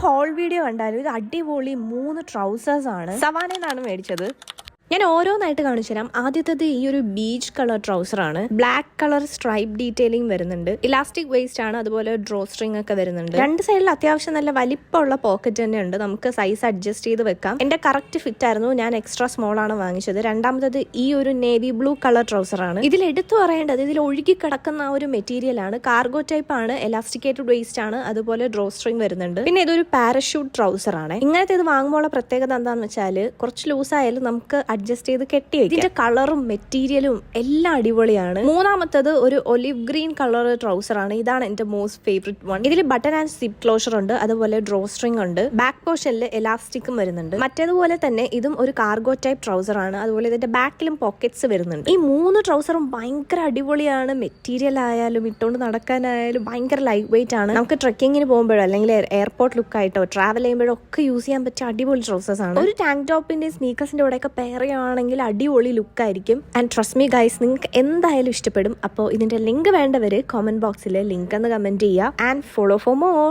Whole video കണ്ടാലും ഇത് അടിപൊളി 3 ട്രൗസേഴ്സ് ആണ്. സവാനയിൽ നിന്നാണ് മേടിച്ചത്. ഞാൻ ഓരോന്നായിട്ട് കാണിച്ചു തരാം. ആദ്യത്തേത് ഈ ഒരു ബീച്ച് കളർ ട്രൗസർ ആണ്. ബ്ലാക്ക് കളർ സ്ട്രൈപ്പ് ഡീറ്റെയിലിംഗ് വരുന്നുണ്ട്. ഇലാസ്റ്റിക് വേസ്റ്റ് ആണ്, അതുപോലെ ഡ്രോ സ്ട്രിങ് ഒക്കെ വരുന്നുണ്ട്. രണ്ട് സൈഡിൽ അത്യാവശ്യം നല്ല വലിപ്പമുള്ള പോക്കറ്റ് തന്നെ ഉണ്ട്. നമുക്ക് സൈസ് അഡ്ജസ്റ്റ് ചെയ്ത് വെക്കാം. എന്റെ കറക്റ്റ് ഫിറ്റ് ആയിരുന്നു. ഞാൻ എക്സ്ട്രാ സ്മോൾ ആണ് വാങ്ങിച്ചത്. രണ്ടാമത്തത് ഈ ഒരു നേവി ബ്ലൂ കളർ ട്രൗസർ ആണ്. ഇതിൽ എടുത്തു പറയേണ്ടത് ഇതിൽ ഒഴുകി കിടക്കുന്ന ഒരു മെറ്റീരിയൽ ആണ്. കാർഗോ ടൈപ്പ് ആണ്, എലാസ്റ്റിക്കേറ്റഡ് വേസ്റ്റ് ആണ്, അതുപോലെ ഡ്രോ സ്ട്രിങ് വരുന്നുണ്ട്. പിന്നെ ഇതൊരു പാരഷൂട്ട് ട്രൗസർ ആണ്. ഇങ്ങനത്തെ ഇത് വാങ്ങുമ്പോൾ പ്രത്യേകത എന്താണെന്ന് വെച്ചാൽ കുറച്ച് ലൂസ് ആയാലും നമുക്ക് അഡ്ജസ്റ്റ് ചെയ്ത് കെട്ടി വെക്കാം. ഇതിന്റെ കളറും മെറ്റീരിയലും എല്ലാം അടിപൊളിയാണ്. മൂന്നാമത്തത് ഒരു ഒലിവ് ഗ്രീൻ കളർ ട്രൗസർ ആണ്. ഇതാണ് എന്റെ മോസ്റ്റ് ഫേവറേറ്റ് വൺ. ഇതിൽ ബട്ടൺ ആൻഡ് സിപ്പ് ക്ലോഷർ ഉണ്ട്, അതുപോലെ ഡ്രോ സ്ട്രിങ് ഉണ്ട്. ബാക്ക് പോർഷനിൽ എലാസ്റ്റിക്കും വരുന്നുണ്ട്. മറ്റേതുപോലെ തന്നെ ഇതും ഒരു കാർഗോ ടൈപ്പ് ട്രൗസർ ആണ്. അതുപോലെ ഇതിന്റെ ബാക്കിലും പോക്കറ്റ്സ് വരുന്നുണ്ട്. ഈ 3 ട്രൗസറും ഭയങ്കര അടിപൊളിയാണ്. മെറ്റീരിയൽ ആയാലും ഇട്ടുകൊണ്ട് നടക്കാനായാലും ഭയങ്കര ലൈറ്റ് വെയിറ്റ് ആണ്. നമുക്ക് ട്രെക്കിങ്ങിന് പോകുമ്പോഴോ അല്ലെങ്കിൽ എയർപോർട്ട് ലുക്ക് ആയിട്ടോ ട്രാവൽ ചെയ്യുമ്പോഴോ ഒക്കെ യൂസ് ചെയ്യാൻ പറ്റിയ അടിപൊളി ട്രൗസേഴ്സ് ആണ്. ഒരു ടാങ്ക് ടോപ്പിന്റെ സ്നീക്കേഴ്സിന്റെ കൂടെയൊക്കെ പെയർ ചെയ്യുകയാണെങ്കിൽ അടിപൊളി ലുക്ക് ആയിരിക്കും. ആൻഡ് ട്രസ്റ്റ് മീ ഗൈസ്, നിങ്ങൾക്ക് എന്തായാലും ഇഷ്ടപ്പെടും. അപ്പോൾ ഇതിന്റെ ലിങ്ക് വേണ്ടവര് കമന്റ് ബോക്സിൽ ലിങ്ക് എന്ന് കമന്റ് ചെയ്യുക. And follow for more.